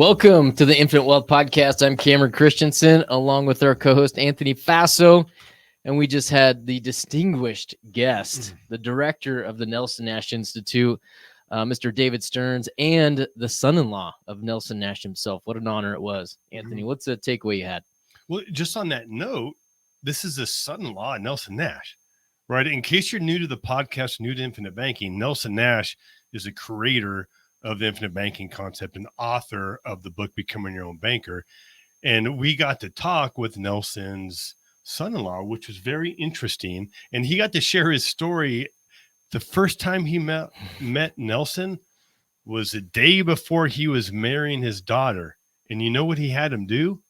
Welcome to the Infinite Wealth Podcast. I'm Cameron Christensen, along with our co-host Anthony Faso, and we just had the distinguished guest, the director of the Nelson Nash Institute, Mr. David Stearns, and the son-in-law of Nelson Nash himself. What an honor it was. Anthony, what's the takeaway you had? Well, just on that note, this is the son-in-law of Nelson Nash, right? In case you're new to the podcast, new to Infinite Banking, Nelson Nash is a creator of the infinite banking concept and author of the book Becoming Your Own Banker. And we got to talk with Nelson's son-in-law, which was very interesting. And he got to share his story. The first time he met Nelson was the day before he was marrying his daughter. And you know what he had him do?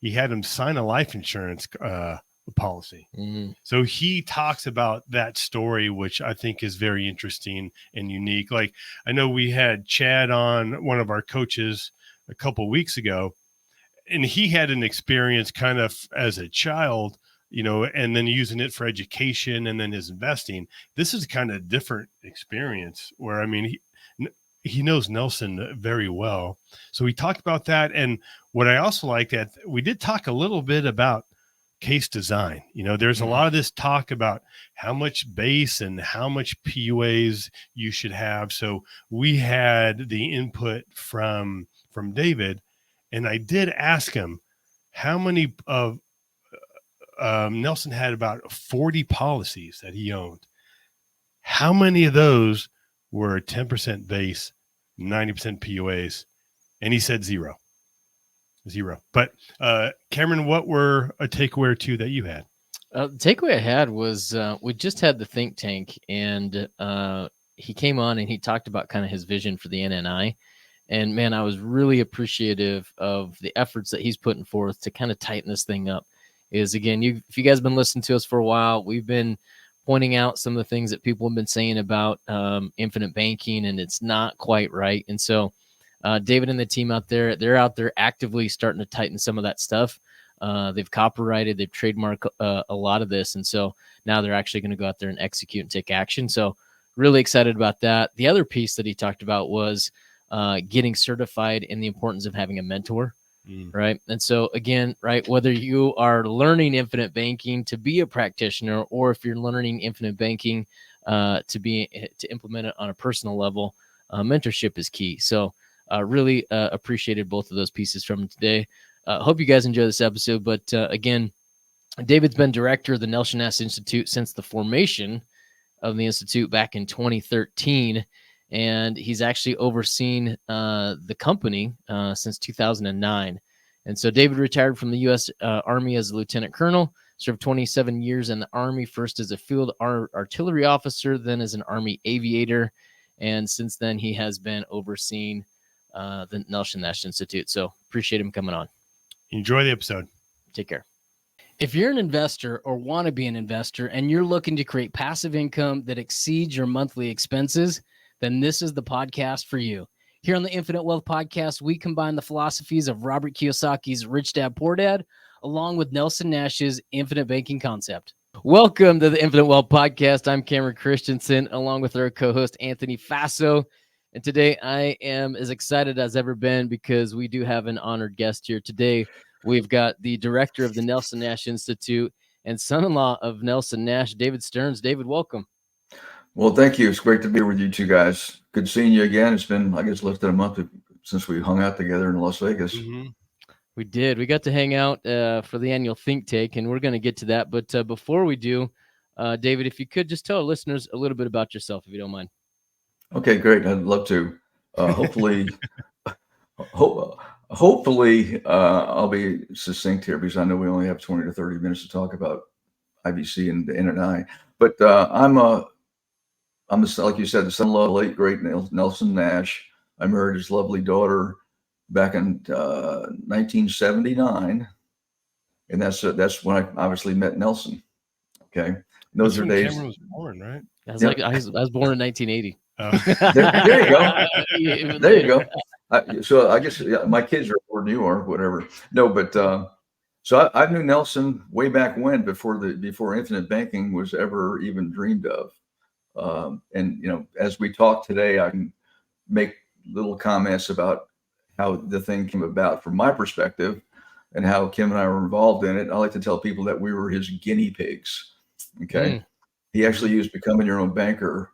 He had him sign a life insurance policy. So he talks about that story, which I think is very interesting and unique. Like, I know we had Chad on, one of our coaches, a couple of weeks ago, and he had an experience kind of as a child, you know, and then using it for education and then his investing. This is kind of different experience where, I mean, he knows Nelson very well. So we talked about that. And what I also like that we did talk a little bit about case design. You know, there's a lot of this talk about how much base and how much PUAs you should have. So we had the input from David, and I did ask him how many of Nelson had about 40 policies that he owned. How many of those were 10% base, 90% PUAs? And he said zero. But Cameron, what were a takeaway or two that you had? The takeaway I had was we just had the think tank, and he came on and he talked about kind of his vision for the NNI. And man, I was really appreciative of the efforts that he's putting forth to kind of tighten this thing up. Is again, if you guys have been listening to us for a while, we've been pointing out some of the things that people have been saying about infinite banking, and it's not quite right. And so David and the team out there, they're out there actively starting to tighten some of that stuff. They've copyrighted, they've trademarked a lot of this. And so now they're actually going to go out there and execute and take action. So really excited about that. The other piece that he talked about was getting certified and the importance of having a mentor. Right. And so again, right, whether you are learning infinite banking to be a practitioner, or if you're learning infinite banking to implement it on a personal level, mentorship is key. So really appreciated both of those pieces from today. Hope you guys enjoy this episode. But again, David's been director of the Nelson Nash Institute since the formation of the Institute back in 2013. And he's actually overseen the company since 2009. And so David retired from the U.S. Army as a lieutenant colonel, served 27 years in the Army, first as a field artillery officer, then as an Army aviator. And since then, he has been overseeing the Nelson Nash Institute. So appreciate him coming on. Enjoy the episode. Take care. If you're an investor or want to be an investor and you're looking to create passive income that exceeds your monthly expenses, then this is the podcast for you. Here on the Infinite Wealth Podcast, we combine the philosophies of Robert Kiyosaki's Rich Dad, Poor Dad, along with Nelson Nash's infinite banking concept. Welcome to the Infinite Wealth Podcast. I'm Cameron Christensen, along with our co-host, Anthony Faso. And today I am as excited as ever been because we do have an honored guest here today. We've got the director of the Nelson Nash Institute and son-in-law of Nelson Nash, David Stearns. David, welcome. Well, thank you. It's great to be here with you two guys. Good seeing you again. It's been, I guess, less than a month since we hung out together in Las Vegas. We did. We got to hang out for the annual think tank, and we're going to get to that. But before we do, David, if you could just tell our listeners a little bit about yourself, if you don't mind. Okay, great. I'd love to. Hopefully, I'll be succinct here because I know we only have 20 to 30 minutes to talk about IBC and the NNI. But I'm like you said, the son-in-law of the late great Nelson Nash. I married his lovely daughter back in 1979, and that's when I obviously met Nelson. Okay, and those are days. Cameron was born, right? I was born in 1980. There you go. There you go. So I guess my kids are born, you are, whatever. No, but so I knew Nelson way back when, before infinite banking was ever even dreamed of. And as we talk today, I can make little comments about how the thing came about from my perspective and how Kim and I were involved in it. I like to tell people that we were his guinea pigs. Okay. Mm. He actually used Becoming Your Own Banker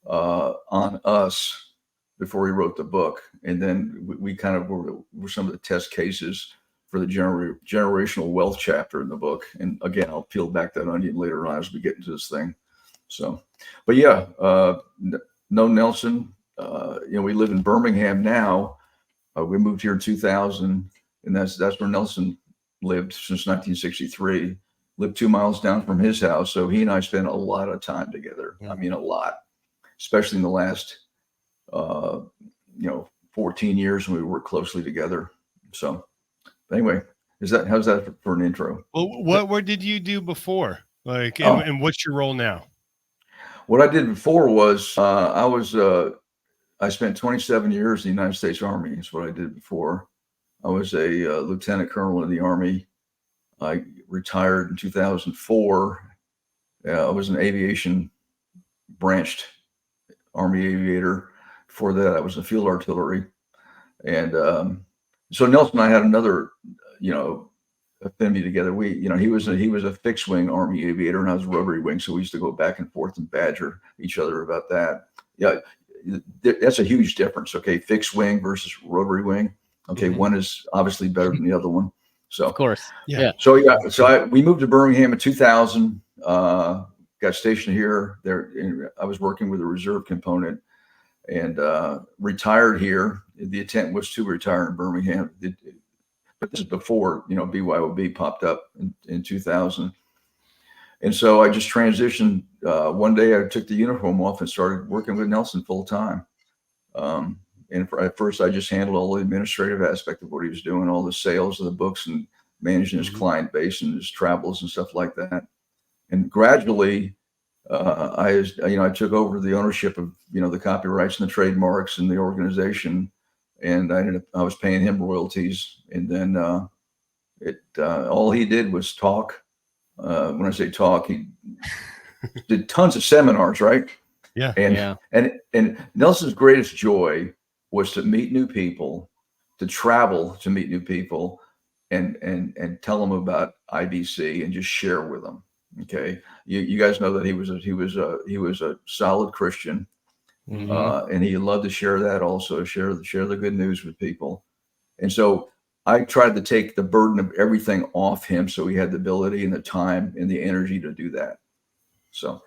on us before he wrote the book. And then we kind of were some of the test cases for the generational wealth chapter in the book. And again, I'll peel back that onion later on as we get into this thing. So, but yeah, no Nelson. We live in Birmingham now. We moved here in 2000, and that's where Nelson lived since 1963. Lived 2 miles down from his house, so he and I spent a lot of time together. I mean, a lot, especially in the last, 14 years when we worked closely together. So, anyway, how's that for an intro? Well, what did you do before? Like, Oh. and what's your role now? What I did before was I spent 27 years in the United States Army. Is what I did before. I was a lieutenant colonel in the Army. I retired in 2004. I was an aviation branched Army aviator. Before that, I was in field artillery. And so Nelson and I had another, affinity together. He was a fixed wing Army aviator, and I was rotary wing. So we used to go back and forth and badger each other about that. Yeah, that's a huge difference. Okay, fixed wing versus rotary wing. Okay, one is obviously better than the other one. So Of course. Yeah. So we moved to Birmingham in 2000. Got stationed here. There, I was working with a reserve component, and retired here. The intent was to retire in Birmingham, but this is before BYOB popped up in 2000. And so I just transitioned. One day I took the uniform off and started working with Nelson full time. And at first, I just handled all the administrative aspect of what he was doing, all the sales of the books and managing his client base and his travels and stuff like that. And gradually, I took over the ownership of the copyrights and the trademarks and the organization, and I was paying him royalties. And then all he did was talk. When I say talk, he did tons of seminars, right? Yeah. And Nelson's greatest joy was to meet new people, to travel to meet new people, and tell them about IBC and just share with them. Okay, you guys know that he was a solid Christian, and he loved to share that also, share the good news with people. And so I tried to take the burden of everything off him, so he had the ability and the time and the energy to do that. So.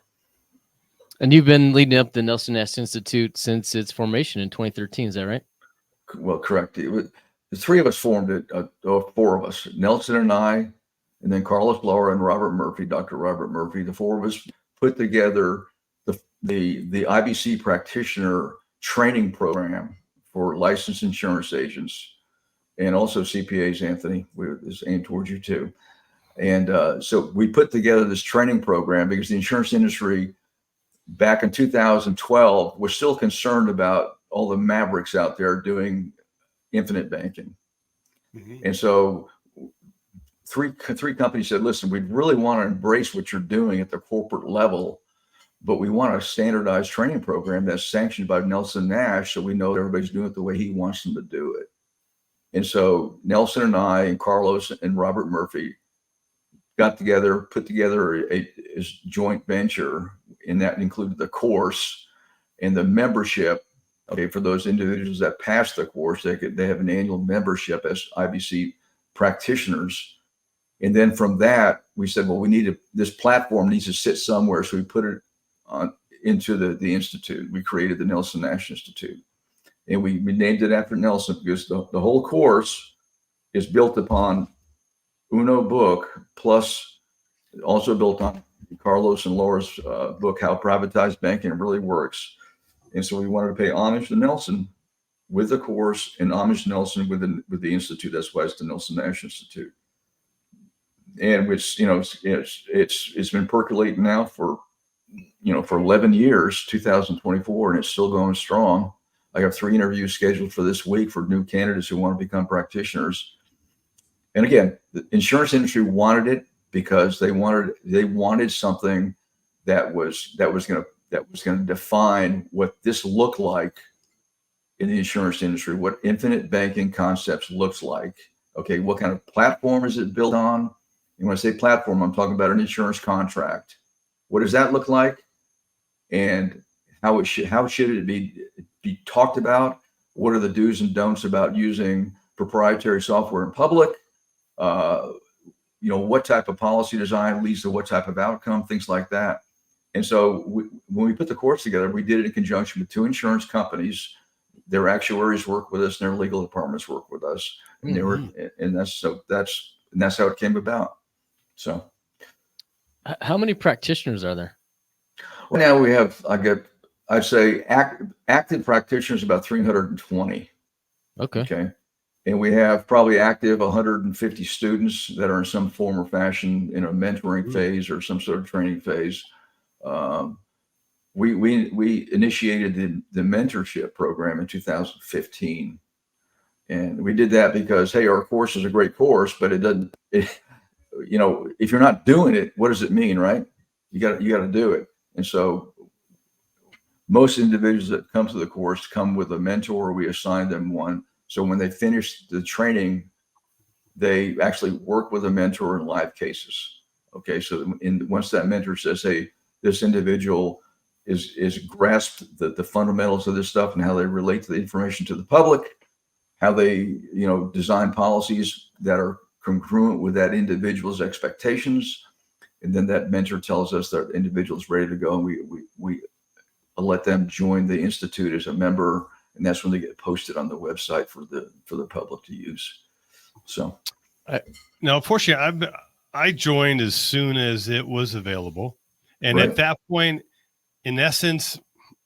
And you've been leading up the Nelson Nash Institute since its formation in 2013. Is that right? Well, correct. The three of us formed it, or four of us, Nelson and I, and then Carlos Laura and Robert Murphy, Dr. Robert Murphy. The four of us put together the IBC practitioner training program for licensed insurance agents and also CPAs, Anthony. Is aimed towards you too. And so we put together this training program because the insurance industry back in 2012 was still concerned about all the mavericks out there doing infinite banking. And so three companies said, listen, we really want to embrace what you're doing at the corporate level, but we want a standardized training program that's sanctioned by Nelson Nash, so we know everybody's doing it the way he wants them to do it. And so Nelson and I and Carlos and Robert Murphy got together, put together a joint venture, and that included the course and the membership. Okay, for those individuals that pass the course, they have an annual membership as IBC practitioners. And then from that, we said, well, this platform needs to sit somewhere. So we put it into the Institute. We created the Nelson Nash Institute. And we named it after Nelson because the whole course is built upon Uno book, plus also built on Carlos and Laura's book, How Privatized Banking Really Works. And so we wanted to pay homage to Nelson with the course and homage to Nelson with the Institute. That's why it's the Nelson Nash Institute. And which, it's been percolating now for 11 years, 2024, and it's still going strong. I have 3 interviews scheduled for this week for new candidates who want to become practitioners. And again, the insurance industry wanted it because they wanted something that was going to define what this looked like in the insurance industry, what infinite banking concepts looks like. Okay, what kind of platform is it built on? And when I say platform, I'm talking about an insurance contract. What does that look like? And how should it be talked about? What are the do's and don'ts about using proprietary software in public? What type of policy design leads to what type of outcome, things like that. And so when we put the course together, we did it in conjunction with 2 insurance companies. Their actuaries work with us, and their legal departments work with us, and that's how it came about. So, how many practitioners are there? Right now we have, I'd say active practitioners about 320. Okay. And we have probably active 150 students that are in some form or fashion in a mentoring phase or some sort of training phase. We initiated the mentorship program in 2015. And we did that because, hey, our course is a great course, but if you're not doing it, what does it mean, right? You got to do it. And so most individuals that come to the course come with a mentor, or we assign them one. So when they finish the training, they actually work with a mentor in live cases. Okay. So once that mentor says, hey, this individual is grasped the fundamentals of this stuff and how they relate to the information to the public, how they, design policies that are congruent with that individual's expectations. And then that mentor tells us that individual is ready to go. And we let them join the Institute as a member. And that's when they get posted on the website for the public to use. So now, fortunately, I joined as soon as it was available. And right. At that point, in essence,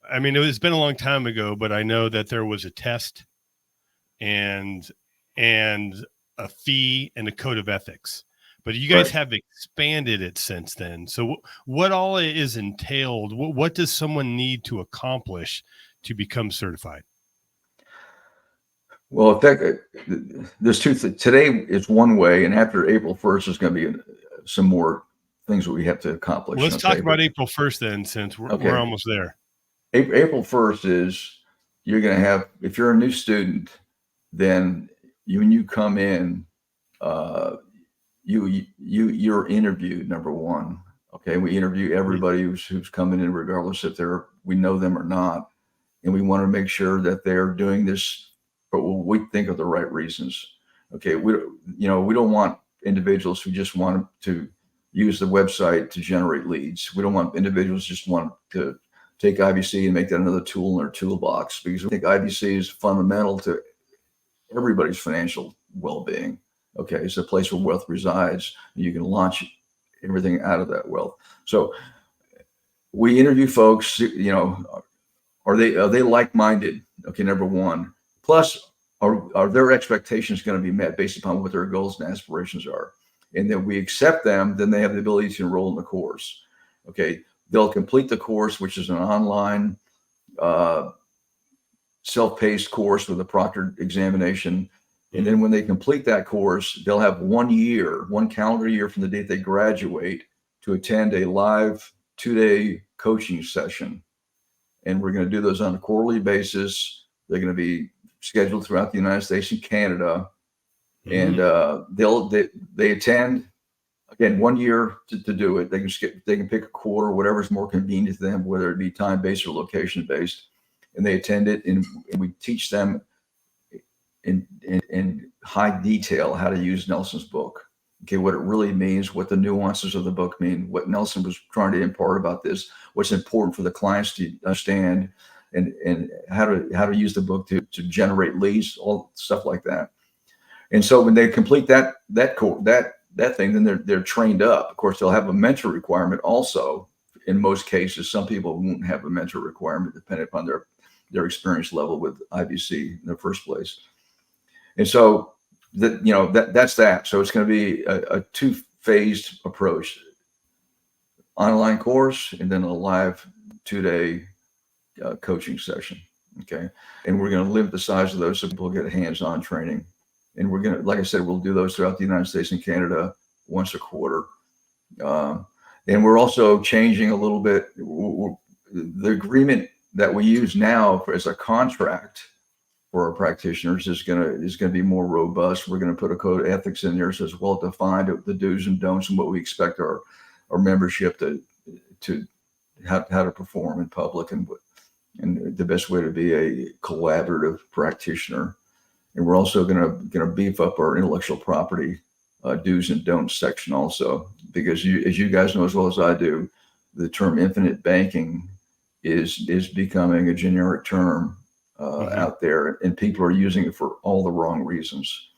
I mean, it's been a long time ago, but I know that there was a test and a fee and a code of ethics. But you guys have expanded it since then. So what all is entailed? What does someone need to accomplish to become certified? Well, in fact, there's two things. Today is one way, and after April 1st, there's going to be some more things that we have to accomplish. Well, let's talk about April 1st then, since we're almost there. April 1st is you're going to have, if you're a new student, then when you come in, you're interviewed, number one. Okay, we interview everybody who's coming in, regardless if we know them or not, and we want to make sure that they're doing this for what we think are the right reasons. Okay, we don't want individuals who just want to use the website to generate leads. We don't want individuals who just want to take IBC and make that another tool in their toolbox, because we think IBC is fundamental to everybody's financial well-being. Okay, it's a place where wealth resides, and you can launch everything out of that wealth. So we interview folks, are they like-minded? Okay, number one. Plus, are their expectations going to be met based upon what their goals and aspirations are? And then we accept them, then they have the ability to enroll in the course. Okay, they'll complete the course, which is an online self-paced course with a proctored examination. And then when they complete that course, they'll have 1 calendar year from the date they graduate to attend a live 2-day coaching session. And we're going to do those on a quarterly basis. They're going to be scheduled throughout the United States and Canada. And they attend, again, 1 year to do it. They can pick a quarter, whatever's more convenient to them, whether it be time-based or location-based. And they attend it, and we teach them in high detail how to use Nelson's book. Okay, what it really means, what the nuances of the book mean, what Nelson was trying to impart about this, what's important for the clients to understand, and how to use the book to generate leads, all stuff like that. And so when they complete that thing, then they're trained up. Of course, they'll have a mentor requirement also. In most cases, some people won't have a mentor requirement depending upon their experience level with IBC in the first place. And so that's that. So it's going to be a 2-phased approach: online course and then a live 2-day coaching session. Okay, and we're going to limit the size of those so people get hands-on training. And we're going to, like I said, we'll do those throughout the United States and Canada once a quarter. And we're also changing a little bit the agreement that we use now as a contract. for our practitioners is gonna be more robust. We're gonna put a code of ethics in there, so it's well defined the do's and don'ts and what we expect our membership to how to perform in public and the best way to be a collaborative practitioner. And we're also gonna beef up our intellectual property do's and don'ts section also, because as you guys know as well as I do, the term infinite banking is becoming a generic term out there, and people are using it for all the wrong reasons.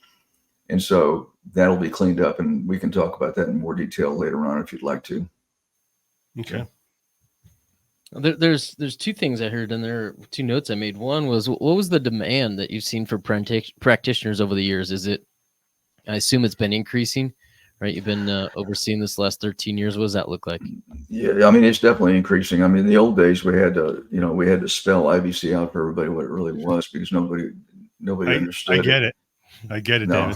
And so that'll be cleaned up, and we can talk about that in more detail later on if you'd like to. Okay. There's two things I heard, and there are two notes I made. One was, what was the demand that you've seen for practitioners over the years? I assume it's been increasing, right? You've been overseeing this last 13 years. What does that look like? Yeah, I mean, it's definitely increasing. I mean, in the old days, we had to spell IBC out for everybody what it really was, because nobody understood. I get it. I get it, no,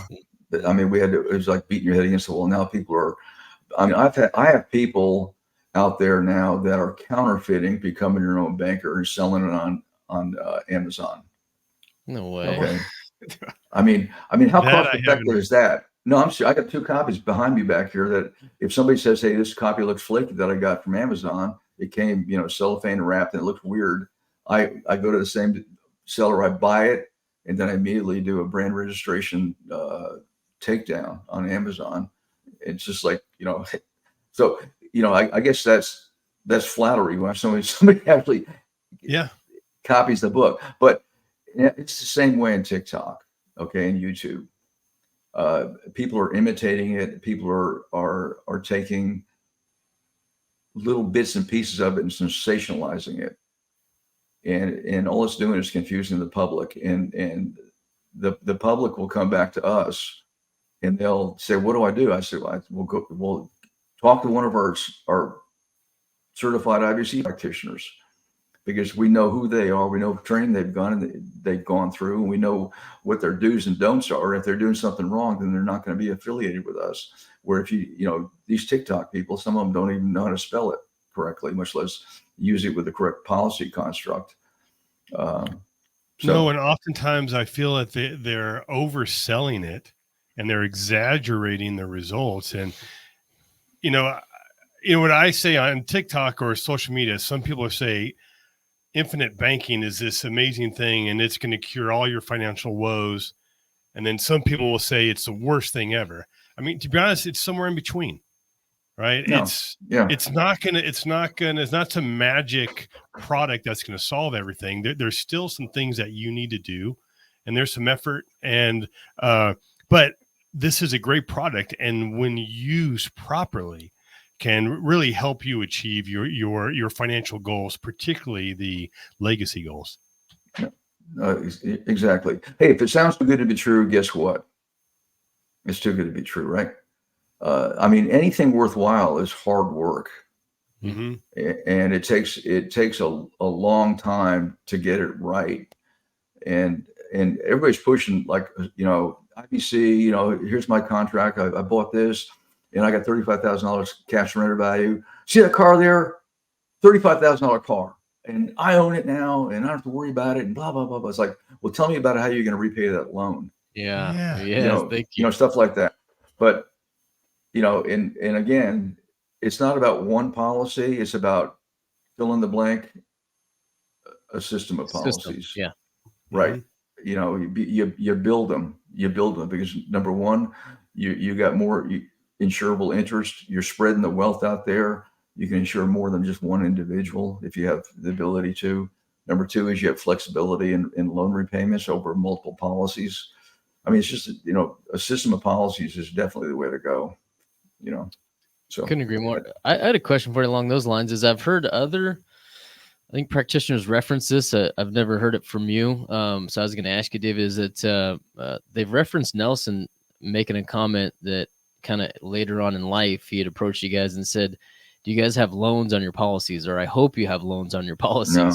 David. I mean, it was like beating your head against the wall. Now people are, I mean, I have people out there now that are counterfeiting, becoming your own banker and selling it on Amazon. No way. Okay. I mean, how cost effective is that? No, I'm sure I got two copies behind me back here that if somebody says, hey, this copy looks flaky that I got from Amazon, it came, cellophane wrapped and it looks weird. I go to the same seller, I buy it, and then I immediately do a brand registration takedown on Amazon. It's just like, so, I guess that's flattery when somebody actually copies the book. But it's the same way in TikTok, okay, and YouTube. People are imitating it. People are taking little bits and pieces of it and sensationalizing it, and all it's doing is confusing the public. And the public will come back to us, and they'll say, "What do I do?" I say, "We'll talk to one of our certified IBC practitioners." Because we know who they are, we know the training they've gone through, and we know what their do's and don'ts are. If they're doing something wrong, then they're not going to be affiliated with us. Where if these TikTok people, some of them don't even know how to spell it correctly, much less use it with the correct policy construct. No, and oftentimes I feel that they're overselling it and they're exaggerating the results. And what I say on TikTok or social media, some people say infinite banking is this amazing thing and it's going to cure all your financial woes. And then some people will say it's the worst thing ever. I mean, to be honest, it's somewhere in between, right? No. It's not some magic product that's going to solve everything. There's still some things that you need to do, and there's some effort, but this is a great product. And when used properly, can really help you achieve your financial goals, particularly the legacy goals. Exactly. Hey, if it sounds too good to be true, guess what? It's too good to be true, right? I mean, anything worthwhile is hard work, and it takes a long time to get it right. And everybody's pushing like, IBC. Here's my contract. I bought this. And I got $35,000 cash surrender value. See that car there? $35,000 car. And I own it now, and I don't have to worry about it, and blah, blah, blah, blah. It's like, well, tell me about how you're going to repay that loan. Yeah. Thank you. Stuff like that. But, and again, it's not about one policy. It's about fill in the blank, a system of policies. Yeah. Right. You build them. Because number one, you got more insurable interest. You're spreading the wealth out there. You can insure more than just one individual if you have the ability to. Number two is you have flexibility in loan repayments over multiple policies. I mean, it's just, a system of policies is definitely the way to go, So couldn't agree more. I had a question for you along those lines. Is I've heard I think practitioners reference this. I've never heard it from you. So I was going to ask you, David, is that they've referenced Nelson making a comment that kind of later on in life, he had approached you guys and said, do you guys have loans on your policies? Or I hope you have loans on your policies. No.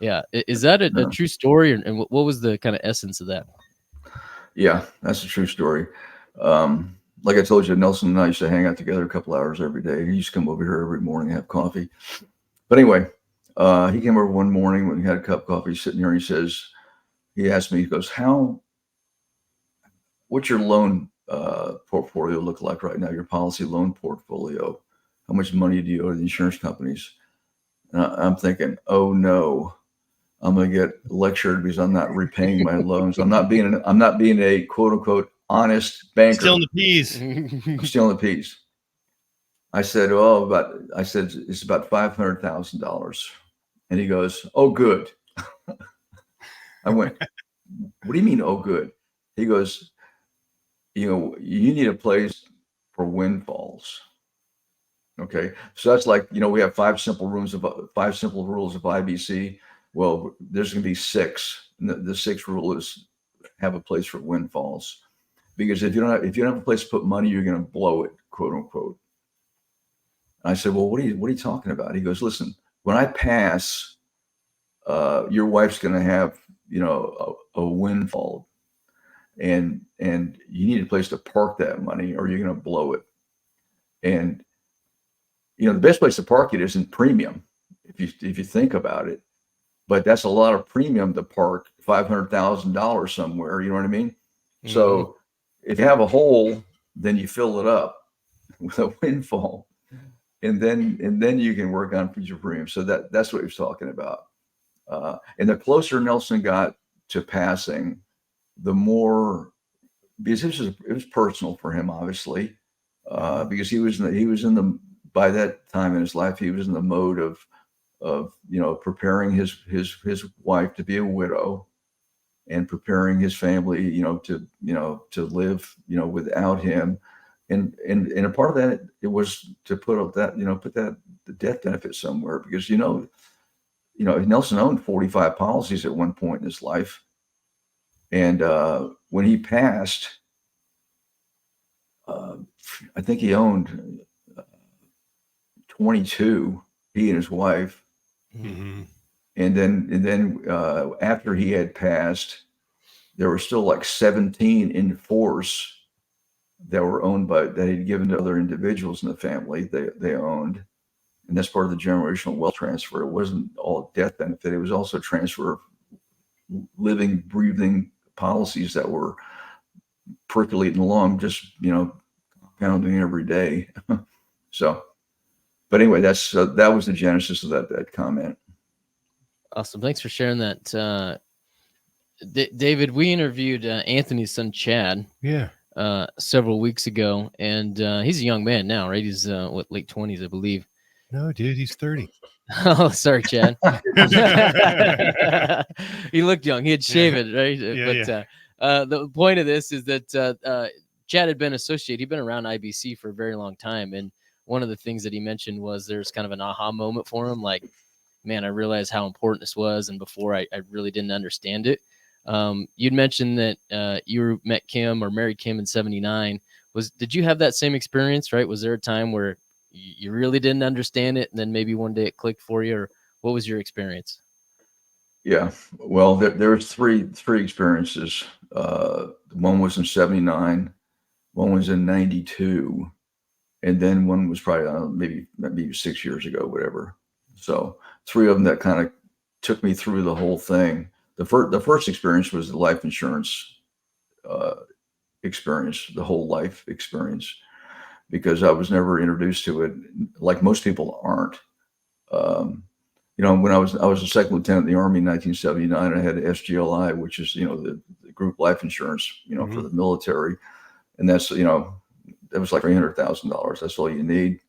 Yeah. Is that a true story? And what was the kind of essence of that? Yeah, that's a true story. Like I told you, Nelson and I used to hang out together a couple hours every day. He used to come over here every morning and have coffee. But anyway, he came over one morning when he had a cup of coffee, sitting there, and he he asked me, he goes, what's your loan portfolio look like right now? Your policy loan portfolio? How much money do you owe to the insurance companies? And I'm thinking, oh no, I'm going to get lectured because I'm not repaying my loans. I'm not being a quote unquote honest banker. Stealing the peas. I'm stealing the peas. I said, it's about $500,000. And he goes, oh, good. I went, what do you mean, oh, good? He goes, you need a place for windfalls. Okay. So that's like, we have 5 simple rules of IBC. Well, there's going to be 6. And the 6th rule is have a place for windfalls, because if you don't have a place to put money, you're going to blow it, quote unquote. And I said, well, what are you talking about? He goes, listen, when I pass, your wife's going to have, a windfall, and you need a place to park that money, or you're going to blow it. And the best place to park it isn't premium, if you think about it. But that's a lot of premium to park $500,000 somewhere. You know what I mean? Mm-hmm. So if you have a hole, then you fill it up with a windfall, and then you can work on future premium. So that's what he was talking about. And the closer Nelson got to passing, the more, because it was personal for him, obviously, because by that time in his life, he was in the mode of preparing his wife to be a widow, and preparing his family, to live, without him. And a part of that, it was to put the death benefit somewhere, because, Nelson owned 45 policies at one point in his life. And when he passed, I think he owned 22, he and his wife. Mm-hmm. And then after he had passed, there were still like 17 in force that were owned that he'd given to other individuals in the family. They owned, and that's part of the generational wealth transfer. It wasn't all death benefit; it was also transfer of living, breathing policies that were percolating along, just pounding every day. So, but anyway, that was the genesis of that comment. Awesome. Thanks for sharing that. David, we interviewed Anthony's son, Chad, several weeks ago, and he's a young man now, right? He's late 20s, I believe. No, dude, he's 30. Oh, sorry, Chad. He looked young. He had shaven, right? The point of this is that Chad had been associated. He'd been around IBC for a very long time, and one of the things that he mentioned was there's kind of an aha moment for him, like, man, I realized how important this was, and before I really didn't understand it. You'd mentioned that you met Kim or married Kim in 79. Did you have that same experience, right? Was there a time where you really didn't understand it, and then maybe one day it clicked for you, or what was your experience? Yeah, well, there was three experiences. One was in 79, one was in 92, and then one was probably maybe 6 years ago, whatever. So 3 of them that kind of took me through the whole thing. The first experience was the life insurance experience, the whole life experience, because I was never introduced to it, like most people aren't. When I was a second lieutenant in the Army in 1979, I had SGLI, which is the group life insurance, mm-hmm. for the military, and that's that was like $300,000. That's all you need.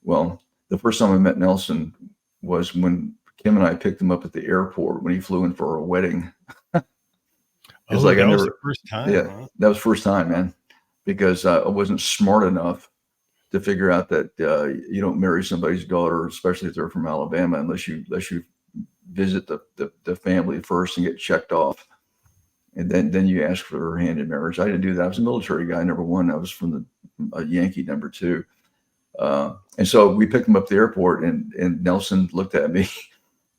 Well, the first time I met Nelson was when Kim and I picked him up at the airport when he flew in for a wedding. That was the first time. Yeah, huh? That was first time, man, because I wasn't smart enough to figure out that you don't marry somebody's daughter, especially if they're from Alabama, unless you visit the family first and get checked off, and then you ask for her hand in marriage. I didn't do that. I was a military guy, number one. I was from a Yankee, number two. And so we picked him up at the airport, and Nelson looked at me,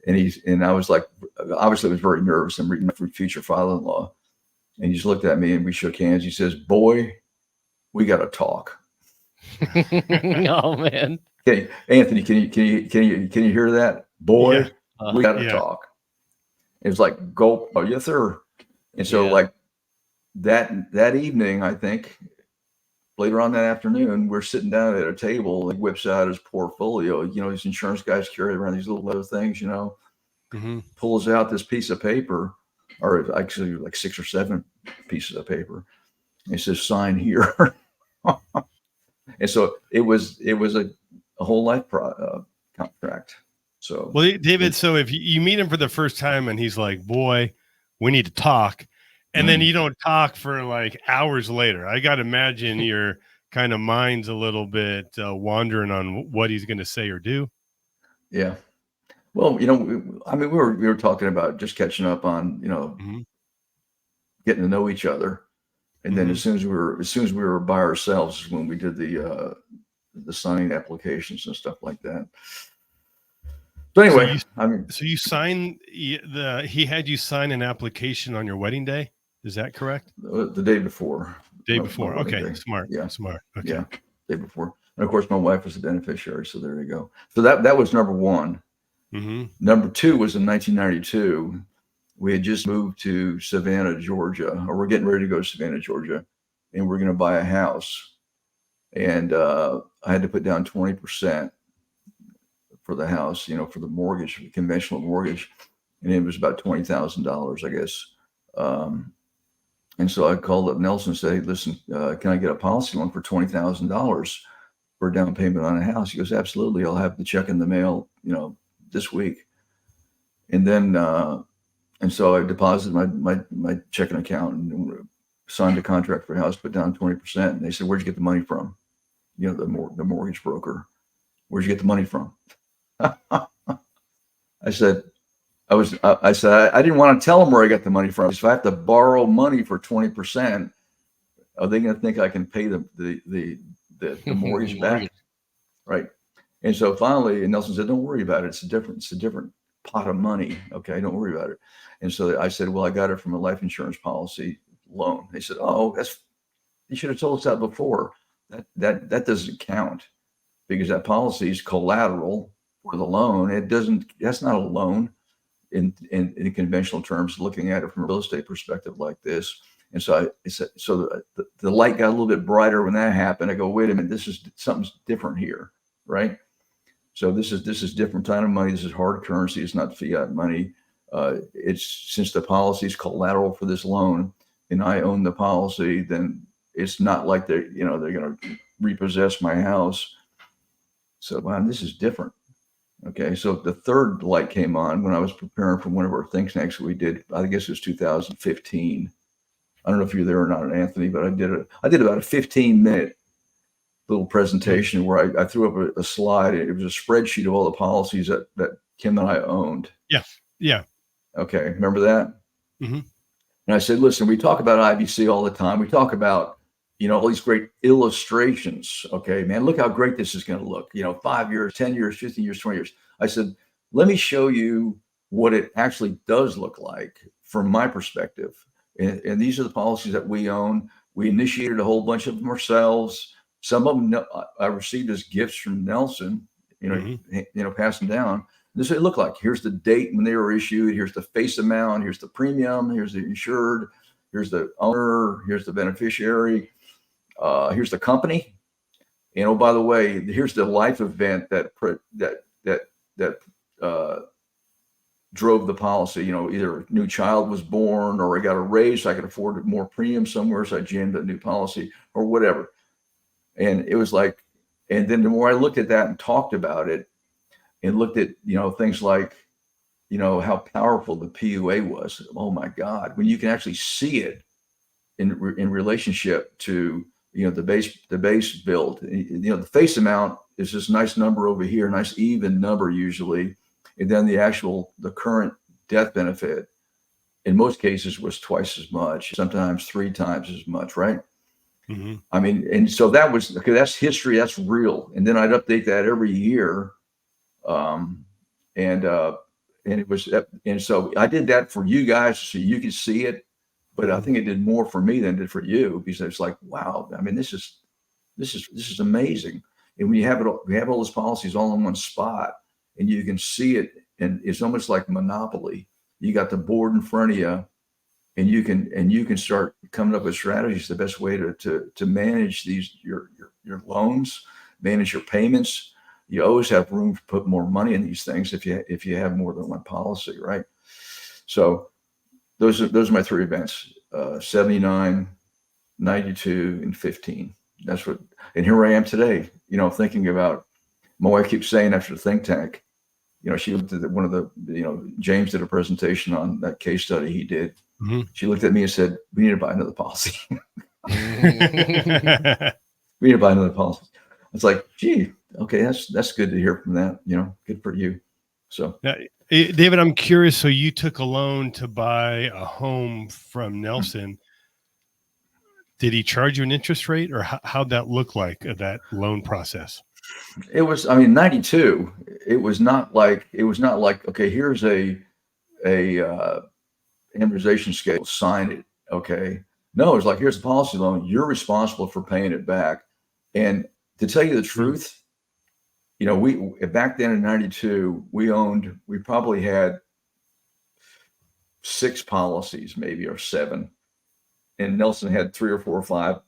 and I was like, obviously I was very nervous. I'm reading my future father-in-law, and he just looked at me and we shook hands. He says, "Boy, we got to talk." Oh man. Okay, Anthony, can you hear that? Boy, we got to talk. It was like, gulp, oh, yes, sir. And so Yeah. like that evening, I think later on that afternoon, we're sitting down at a table. He whips out his portfolio. These insurance guys carry around these little leather things, Mm-hmm. pulls out this piece of paper, or actually like 6 or 7 pieces of paper. And it says, sign here. And so it was a whole life contract. So, Well, David, so if you meet him for the first time and he's like, boy, we need to talk. And then you don't talk for like hours later, I got to imagine your kind of mind's a little bit wandering on what he's going to say or do. yeah. Well, we were talking about just catching up on, Mm-hmm. getting to know each other. And then Mm-hmm. as soon as we were by ourselves is when we did the signing applications and stuff like that. So anyway, So you signed he had you sign an application on your wedding day. Is that correct? the day before. Day my before. wedding Okay. day. Smart. Yeah. Smart. Okay. Yeah. Day before. And of course, my wife was the beneficiary. So there you go. So that was number one. Mm-hmm. Number two was in 1992. We had just moved to Savannah, Georgia, or we're getting ready to go to Savannah, Georgia, and we're going to buy a house. And I had to put down 20% for the house, for the mortgage, the conventional mortgage, and it was about $20,000, I guess. And so I called up Nelson and said, "Hey, listen, can I get a policy loan for $20,000 for a down payment on a house?" He goes, "Absolutely. I'll have the check in the mail, this week." And then, and so I deposited my checking account and signed a contract for a house, put down 20%. And they said, "Where'd you get the money from?" The mortgage broker. "Where'd you get the money from?" I said, I said, I didn't want to tell them where I got the money from. If I have to borrow money for 20%, are they going to think I can pay the mortgage back? Right. And so finally, Nelson said, "Don't worry about it. It's a different pot of money. Okay. Don't worry about it." And so I said, "Well, I got it from a life insurance policy loan." They said, "Oh, you should have told us that before. That doesn't count because that policy is collateral for the loan. That's not a loan in conventional terms, looking at it from a real estate perspective like this." And so the light got a little bit brighter when that happened. I go, "Wait a minute, something's different here, right?" So this is different kind of money. This is hard currency. It's not fiat money. It's since the policy is collateral for this loan, and I own the policy, then it's not like they're going to repossess my house. So, wow, this is different. Okay, so the third light came on when I was preparing for one of our think tanks we did. I guess it was 2015. I don't know if you're there or not, Anthony, but I did about a 15-minute little presentation where I threw up a slide. It was a spreadsheet of all the policies that Kim and I owned. Yeah. Yeah. Okay, remember that? Mm-hmm. And I said, "Listen, we talk about IBC all the time. We talk about all these great illustrations. Okay, man, look how great this is going to look. 5 years, 10 years, 15 years, 20 years." I said, "Let me show you what it actually does look like from my perspective. And these are the policies that we own. We initiated a whole bunch of them ourselves. Some of them I received as gifts from Nelson, passing down. This is what it looked like. Here's the date when they were issued. Here's the face amount. Here's the premium. Here's the insured. Here's the owner. Here's the beneficiary. Here's the company. And oh, by the way, here's the life event that drove the policy. Either a new child was born, or I got a raise, so I could afford more premium somewhere, so I jammed a new policy, or whatever." And it was like, and then the more I looked at that and talked about it, and looked at things like how powerful the PUA was. Oh my God, when you can actually see it in relationship to the base build. The face amount is this nice number over here, nice even number usually, and then the current death benefit in most cases was twice as much, sometimes 3 times as much, right? Mm-hmm. I mean, and so that was okay. That's history. That's real. And then I'd update that every year, and it was, and so I did that for you guys so you could see it. But I think it did more for me than it did for you, because it's like, wow, I mean, this is amazing. And when you have we have all those policies all in one spot, and you can see it, and it's almost like Monopoly. you got the board in front of you, and you can start coming up with strategies. The best way to manage your loans, manage your payments. You always have room to put more money in these things if you have more than one policy, right? So those are my three events: 79, 92, and 15. That's what. And here I am today. Thinking about. My wife keeps saying after the think tank, she looked at one of the, James did a presentation on that case study he did. Mm-hmm. She looked at me and said, "We need to buy another policy." We need to buy another policy. It's like, gee, okay, that's good to hear from that. Good for you. So, now, David, I'm curious. So you took a loan to buy a home from Nelson. Did he charge you an interest rate, or how'd that look like, that loan process? It was, 92. It was not like, okay, here's a amortization schedule, sign it. Okay. No, it's like, here's a policy loan. You're responsible for paying it back. And to tell you the truth, we back then in 92, we probably had 6 policies, maybe, or 7. And Nelson had 3 or 4 or 5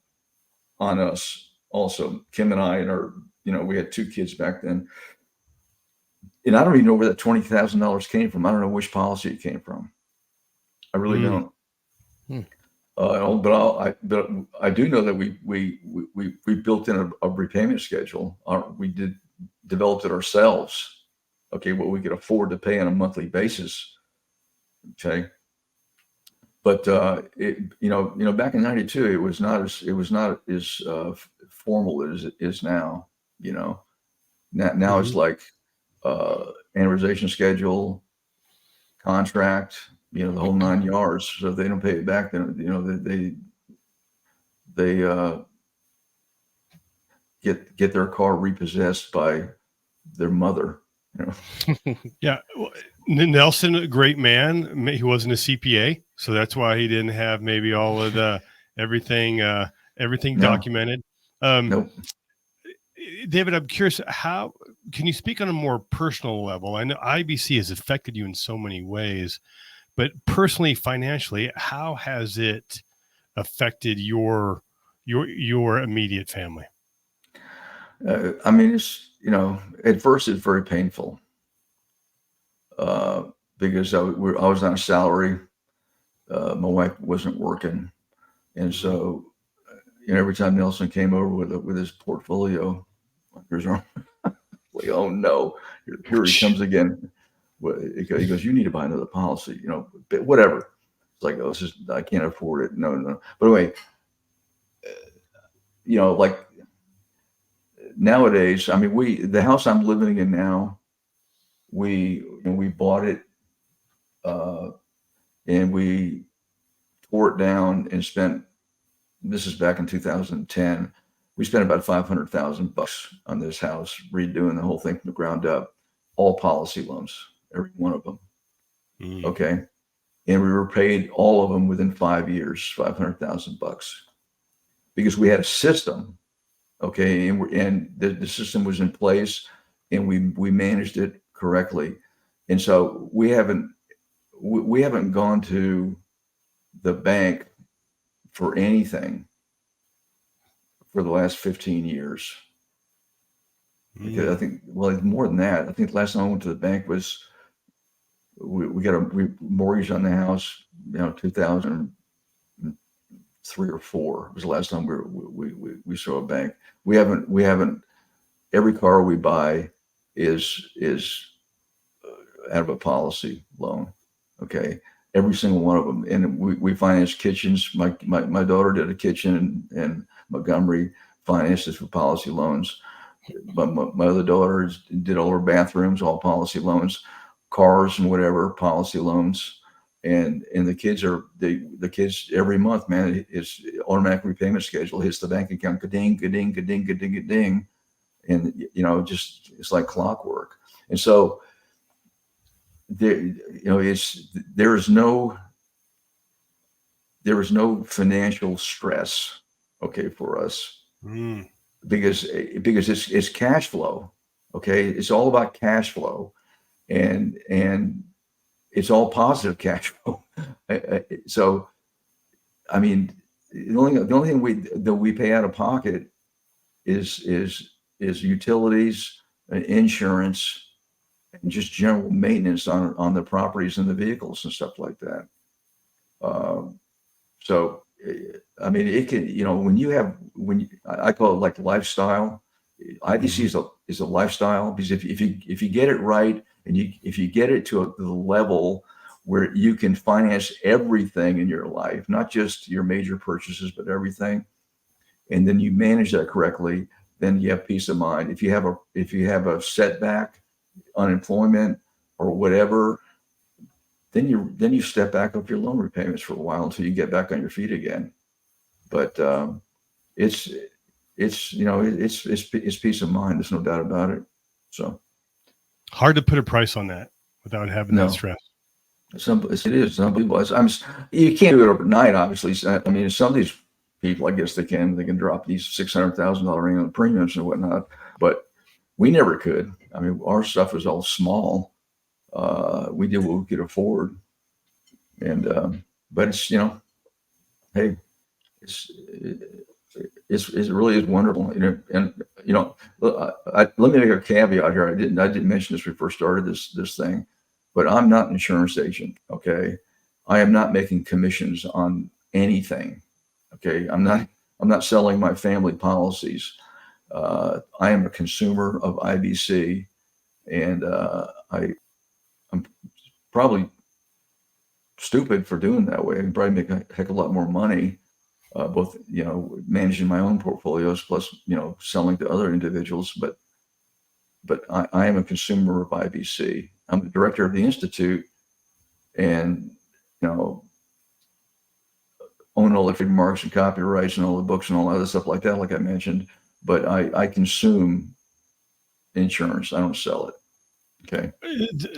on us also. Kim and I, and we had 2 kids back then. And I don't even know where that $20,000 came from. I don't know which policy it came from. I really don't. But I do know that we built in a repayment schedule. We developed it ourselves. Okay, what we could afford to pay on a monthly basis. Okay, but back in 92, it was not as formal as it is now. Now it's like amortization schedule, contract, the whole 9 yards. So if they don't pay it back, then they get their car repossessed by their mother. Yeah, Nelson, a great man. He wasn't a CPA, so that's why he didn't have maybe all of the everything documented. Nope. David, I'm curious, how can you speak on a more personal level? I know IBC has affected you in so many ways, but personally, financially, how has it affected your immediate family? It's, at first it's very painful because I was on a salary. My wife wasn't working, and so every time Nelson came over with his portfolio, here's our, like, oh no, here he comes again. He goes, you need to buy another policy, whatever. It's like, oh, I can't afford it. No. But anyway, like nowadays, the house I'm living in now, we bought it, and we tore it down and spent. This is back in 2010. We spent about $500,000 on this house, redoing the whole thing from the ground up, all policy loans, every one of them. Okay, and we repaid all of them within 5 years, $500,000, because we had a system. Okay, and the system was in place, and we managed it correctly, and so we haven't gone to the bank for anything for the last 15 years. Because I think, well, more than that. I think the last time I went to the bank was we got a mortgage on the house, 2003 or 4 was the last time we saw a bank. We haven't. Every car we buy is out of a policy loan. Okay, every single one of them, and we finance kitchens. My daughter did a kitchen in Montgomery, financed it for policy loans. But my other daughter did all her bathrooms, all policy loans, cars and whatever, policy loans. And the kids the kids every month, man, it's automatic repayment schedule hits the bank account, ka-ding, ka-ding, ka-ding, ka-ding, ka-ding. And, just, it's like clockwork. And so there is no financial stress, okay, for us. Because it's cash flow. Okay. It's all about cash flow. And it's all positive cash flow. So, I mean, the only thing that we pay out of pocket is utilities, insurance, and just general maintenance on the properties and the vehicles and stuff like that. So, I mean, it can, I call it like lifestyle. IBC is a lifestyle, because if you get it right, and if you get it to the level where you can finance everything in your life, not just your major purchases, but everything, and then you manage that correctly, then you have peace of mind. If you have a setback, unemployment or whatever, then you step back off your loan repayments for a while until you get back on your feet again. But it's peace of mind. There's no doubt about it. So hard to put a price on that without having that stress. It is unbelievable. You can't do it overnight, obviously. I mean, some of these people, I guess they can drop these $600,000 annual premiums and whatnot, but we never could. I mean, our stuff was all small. We did what we could afford, and but it's hey, it really is wonderful. And let me make a caveat here. I didn't mention this when we first started this thing, but I'm not an insurance agent. Okay, I am not making commissions on anything. Okay, I'm not selling my family policies. I am a consumer of IBC, and I'm probably stupid for doing that way. I can probably make a heck of a lot more money, both managing my own portfolios plus selling to other individuals. But I am a consumer of IBC. I'm the director of the institute, and own all the trademarks and copyrights and all the books and all that other stuff like that, like I mentioned. But I consume insurance. I don't sell it. Okay.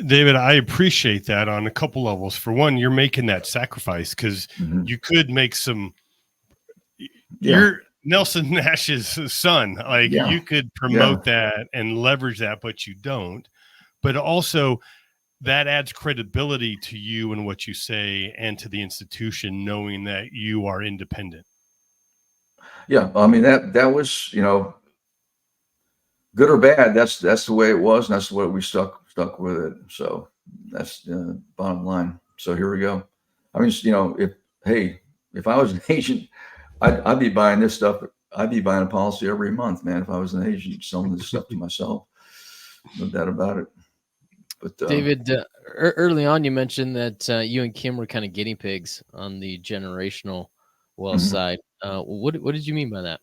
David, I appreciate that on a couple levels. For one, you're making that sacrifice because you could make you're Nelson Nash's son. Like you could promote that and leverage that, but you don't. But also that adds credibility to you and what you say and to the institution, knowing that you are independent. Yeah. I mean, that was, good or bad. That's the way it was. And that's the way we stuck with it. So that's the bottom line. So here we go. I mean, if I was an agent, I'd be buying this stuff. I'd be buying a policy every month, man. If I was an agent selling this stuff to myself, no doubt about it. But David, early on, you mentioned that you and Kim were kind of guinea pigs on the generational wealth side. What did you mean by that?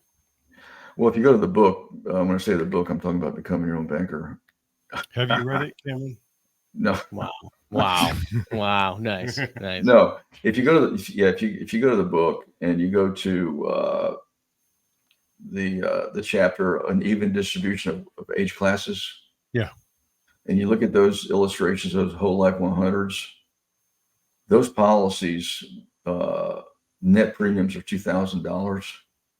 Well, if you go to the book, when I say the book, I'm talking about Becoming Your Own Banker. Have you read it, Cameron? No. Wow. Nice. No, if you go to if you go to the book and you go to the chapter on even distribution of age classes, and you look at those illustrations, those whole life 100s, those policies, net premiums are $2,000.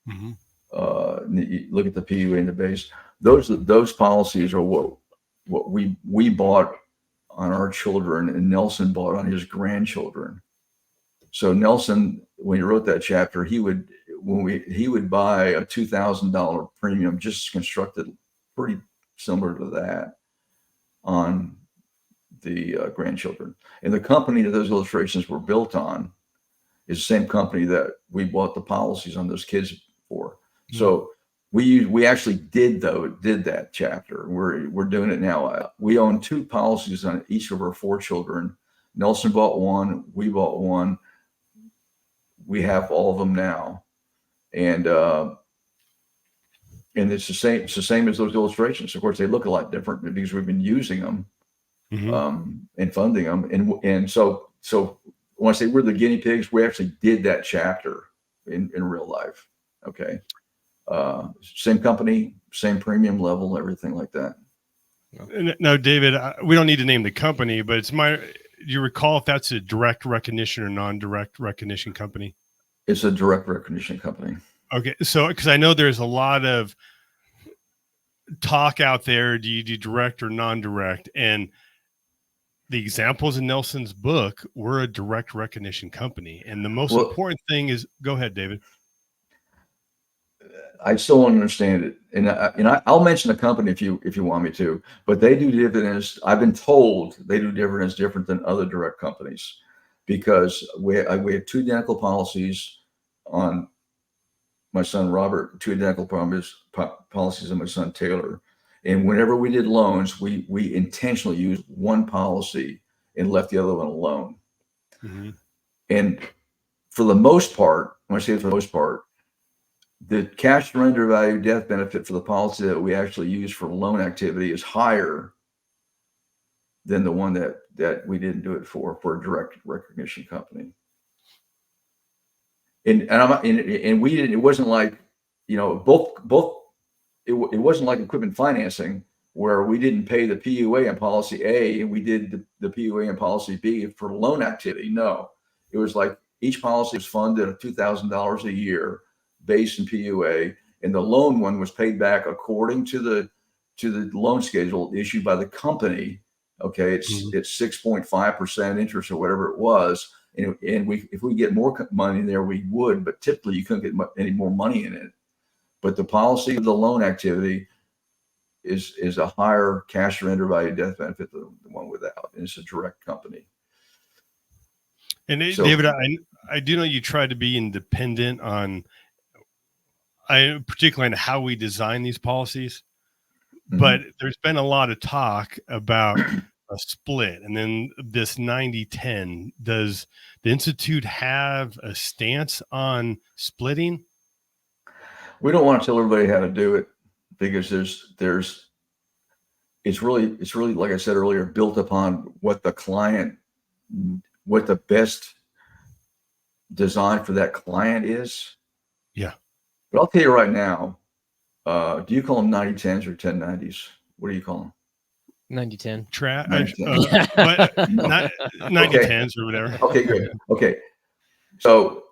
You look at the PUA and the base. Those policies are what we bought on our children, and Nelson bought on his grandchildren. So Nelson, when he wrote that chapter, he would buy a $2,000 premium just constructed pretty similar to that on the grandchildren. And the company that those illustrations were built on is the same company that we bought the policies on those kids for. So we actually did that chapter. We're doing it now. We own 2 policies on each of our 4 children. Nelson bought one. We bought one. We have all of them now, and it's the same. It's the same as those illustrations. Of course, they look a lot different because we've been using them and funding them. And so when I say we're the guinea pigs, we actually did that chapter in real life. Okay. Same company, same premium level, everything like that. No, David, we don't need to name the company, but do you recall if that's a direct recognition or non-direct recognition company? It's a direct recognition company. Okay. So, because I know there's a lot of talk out there. Do you do direct or non-direct? And the examples in Nelson's book were a direct recognition company. And the most Well, important thing is, go ahead, David. I still don't understand it, and I'll mention the company if you want me to. But they do dividends. I've been told they do dividends different than other direct companies, because we have two identical policies on my son Robert, two identical policies on my son Taylor, and whenever we did loans, we intentionally used one policy and left the other one alone. Mm-hmm. And for the most part, when I say for the most part, the cash surrender value death benefit for the policy that we actually use for loan activity is higher than the one that we didn't do it for a direct recognition company. And we didn't. It wasn't like, both. It wasn't like equipment financing where we didn't pay the PUA in policy A and we did the PUA in policy B for loan activity. No, it was like each policy was funded at $2,000 a year base in PUA, and the loan one was paid back according to the loan schedule issued by the company. Okay, it's 6.5% interest or whatever it was, and if we get more money there, we would, but typically you couldn't get any more money in it. But the policy of the loan activity is a higher cash surrender value death benefit than the one without, and it's a direct company. And David, I do know you try to be independent on, particularly on how we design these policies, but there's been a lot of talk about a split, and then this 90-10. Does the Institute have a stance on splitting? We don't want to tell everybody how to do it, because it's really, like I said earlier, built upon what the best design for that client is. Yeah. But I'll tell you right now, do you call them 90-10s or 10-90s? What do you call them? 90-10. 90-10s or whatever. Okay, good. Okay. So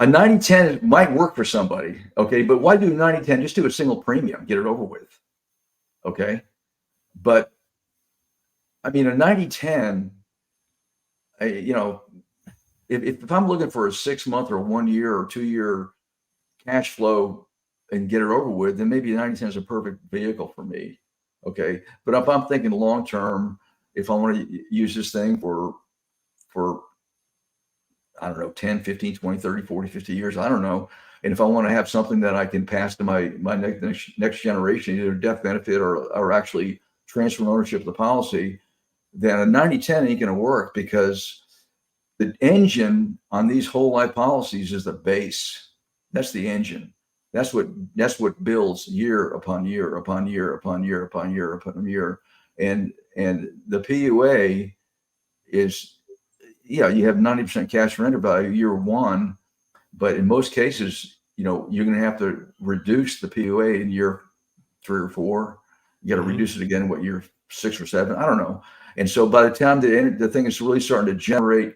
a 90-10 might work for somebody, okay, but why do 90-10? Just do a single premium, get it over with, okay? But I mean, a 90-10, if I'm looking for a 6-month or 1 year or 2 year cash flow and get it over with, then maybe 90-10 is a perfect vehicle for me, okay? But if I'm thinking long term, if I want to use this thing for I don't know, 10, 15, 20, 30, 40, 50 years, I don't know. And if I want to have something that I can pass to my next generation, either death benefit or actually transfer ownership of the policy, then a 90-10 ain't going to work, because the engine on these whole life policies is the base. That's the engine. That's what builds year upon year upon year upon year upon year upon year. And the PUA is, you have 90% cash surrender value year one, but in most cases, you're going to have to reduce the PUA in year 3 or 4. You got to reduce it again, year 6 or 7? I don't know. And so by the time the thing is really starting to generate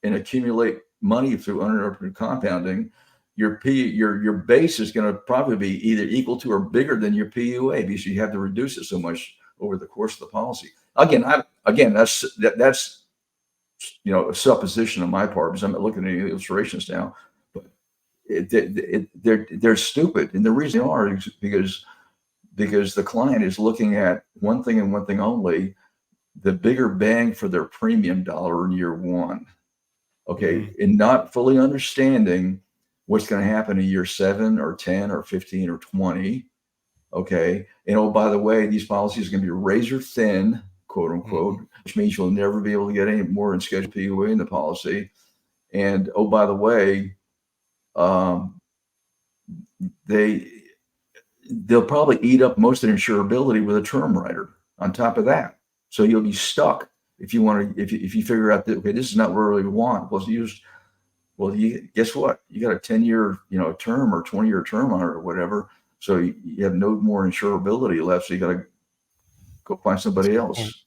and accumulate money through uninterrupted compounding, your base is going to probably be either equal to or bigger than your PUA, because you have to reduce it so much over the course of the policy. Again, that's a supposition on my part, because I'm not looking at any illustrations now, but they're stupid. And the reason they are is because the client is looking at one thing and one thing only: the bigger bang for their premium dollar in year one. Okay. And not fully understanding what's going to happen in year 7 or 10 or 15 or 20. Okay. And oh, by the way, these policies are going to be razor thin, quote unquote, which means you'll never be able to get any more in scheduled PUA in the policy. And oh, by the way, they'll probably eat up most of the insurability with a term rider on top of that. So you'll be stuck if you figure out that, okay, this is not what we want. Guess what? You got a 10-year, term or 20-year term on it or whatever. So you have no more insurability left. So you got to go find somebody else,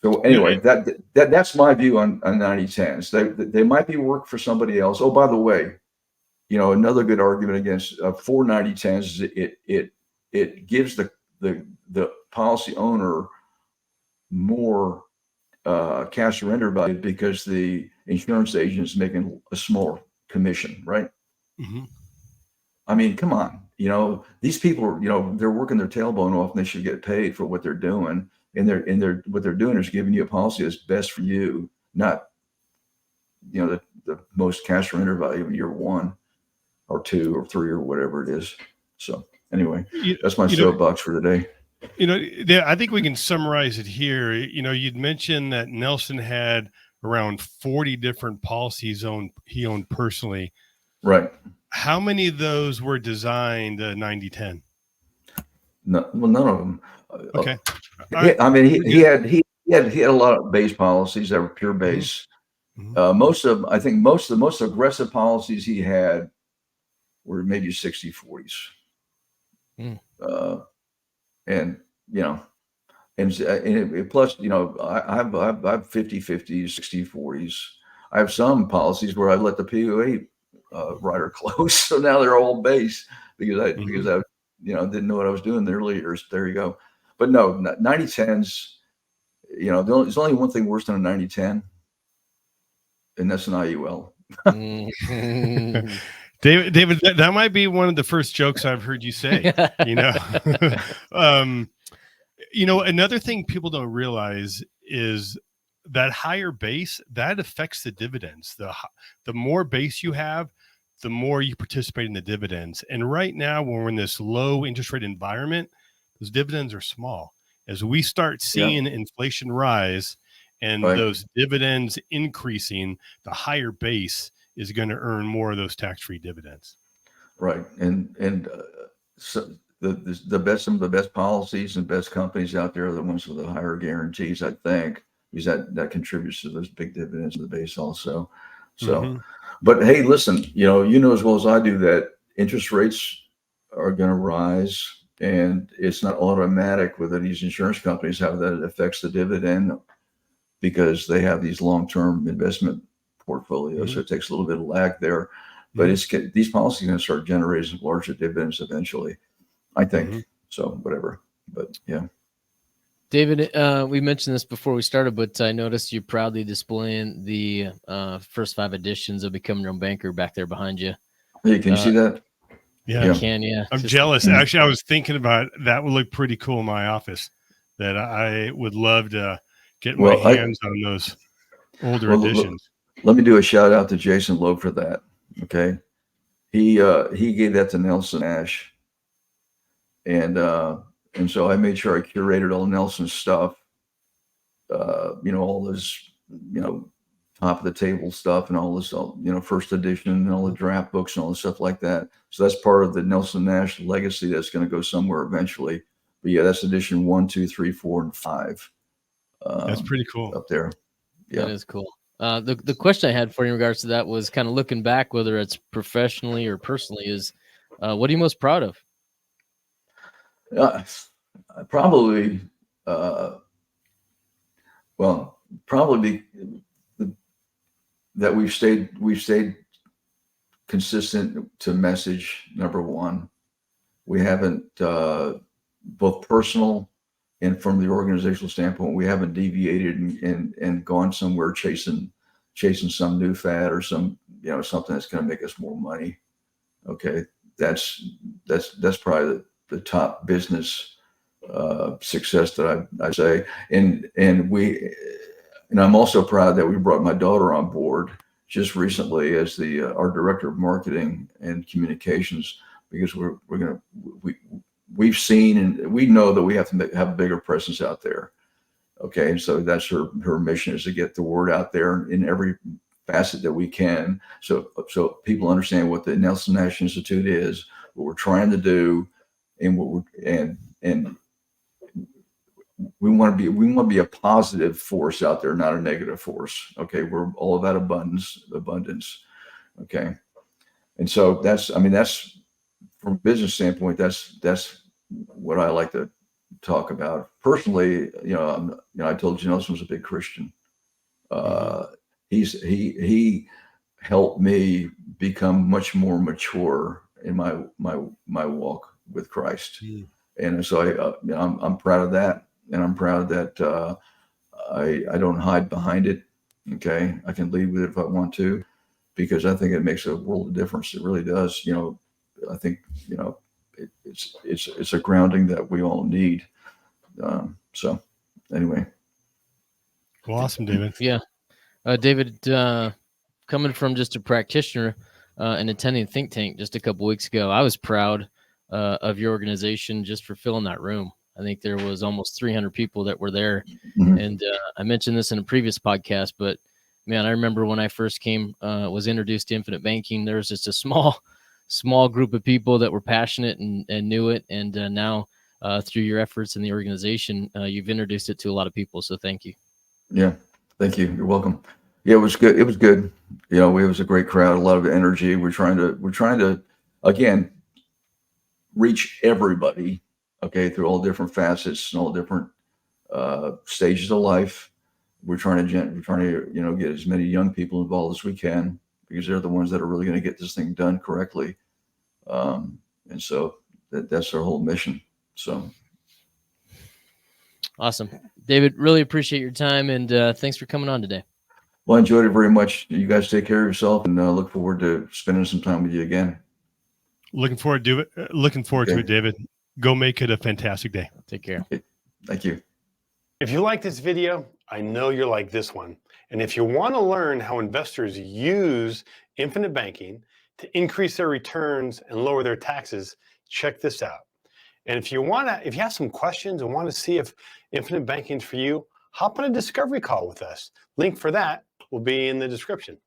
So anyway, that's my view on 90-10s. They might be work for somebody else. Oh, by the way, another good argument against for 90-10s is it gives the the policy owner more cash surrender value because the insurance agent is making a small commission, right? Mm-hmm. I mean, come on, these people, they're working their tailbone off and they should get paid for what they're doing. And what they're doing is giving you a policy that's best for you, not, the most cash surrender value in year 1 or 2 or 3 or whatever it is. So anyway, that's my soapbox for today. I think we can summarize it here. You'd mentioned that Nelson had around 40 different policies he owned personally. Right. How many of those were designed 90-10? No, well, none of them. Okay. I mean, he had a lot of base policies that were pure base. Mm-hmm. I think most of the most aggressive policies he had were maybe 60/40s. And plus, I have 50/50s, 60/40s. I have some policies where I let the POA rider close, so now they're all base because I didn't know what I was doing in the early years. There you go. But no, 90/10s. There's only one thing worse than a 90/10, and that's an IUL. David, that might be one of the first jokes I've heard you say. Another thing people don't realize is that higher base that affects the dividends. The more base you have, the more you participate in the dividends. And right now, when we're in this low interest rate environment, those dividends are small. As we start seeing inflation rise and those dividends increasing, the higher base is going to earn more of those tax-free dividends. Right. And so some of the best policies and best companies out there are the ones with the higher guarantees, I think, because that contributes to those big dividends in the base also. So, but hey, listen, as well as I do that interest rates are going to rise, and it's not automatic with these insurance companies how that affects the dividend because they have these long-term investment portfolios. So it takes a little bit of lag there, but these policies are going to start generating larger dividends eventually, I think. So whatever, but yeah. David, we mentioned this before we started, but I noticed you proudly displaying the first 5 editions of Becoming Your Own Banker back there behind you. Hey, can you see that? Yeah, I can. Yeah, I'm jealous. Actually, I was thinking about that would look pretty cool in my office. That I would love to get my hands on those older editions. Let me do a shout out to Jason Lowe for that. Okay, he gave that to Nelson Nash, and so I made sure I curated all Nelson's stuff. All this, top of the table stuff and all this, first edition and all the draft books and all the stuff like that. So that's part of the Nelson Nash legacy that's going to go somewhere eventually. But yeah, that's edition 1, 2, 3, 4, and 5. That's pretty cool up there. Yeah, that is cool. The question I had for you in regards to that was kind of looking back, whether it's professionally or personally, is what are you most proud of? Probably that we've stayed consistent to message number one. We haven't both personal and from the organizational standpoint, we haven't deviated and gone somewhere chasing some new fad or some something that's going to make us more money. Okay, that's probably the top business success that I say, and I'm also proud that we brought my daughter on board just recently as our director of marketing and communications, because we've seen and we know that we have to have a bigger presence out there. Okay, and so that's her mission, is to get the word out there in every facet that we can, so people understand what the Nelson Nash Institute is, what we're trying to do, and and we want to be a positive force out there, not a negative force. Okay, we're all about abundance. Okay, and so that's from a business standpoint, that's what I like to talk about. Personally, I told you Nelson was a big Christian. He helped me become much more mature in my walk with Christ. And so I'm proud of that, and I'm proud that I don't hide behind it. Okay, I can lead with it if I want to, because I think it makes a world of difference. It really does. I think it's a grounding that we all need. So anyway. Well, awesome, David. Yeah. David, coming from just a practitioner and attending Think Tank just a couple weeks ago, I was proud of your organization just for filling that room. I think there was almost 300 people that were there. Mhm. And I mentioned this in a previous podcast, but man, I remember when I first came, was introduced to infinite banking, there was just a small group of people that were passionate and knew it. And now through your efforts in the organization, you've introduced it to a lot of people. So thank you. Yeah, thank you. You're welcome. Yeah, it was good. It was good. It was a great crowd, a lot of energy. We're trying to again reach everybody, okay, through all different facets and all different stages of life. We're trying to get as many young people involved as we can, because they're the ones that are really going to get this thing done correctly. And so that's our whole mission. So Awesome. David, really appreciate your time, and thanks for coming on today. well, I enjoyed it very much. You guys take care of yourself, and look forward to spending some time with you again. Looking forward to it, David. Go make it a fantastic day. Take care. Okay. Thank you. If you like this video, I know you're like this one. And if you want to learn how investors use infinite banking to increase their returns and lower their taxes, check this out. And if you have some questions and want to see if infinite banking is for you, hop on a discovery call with us. Link for that will be in the description.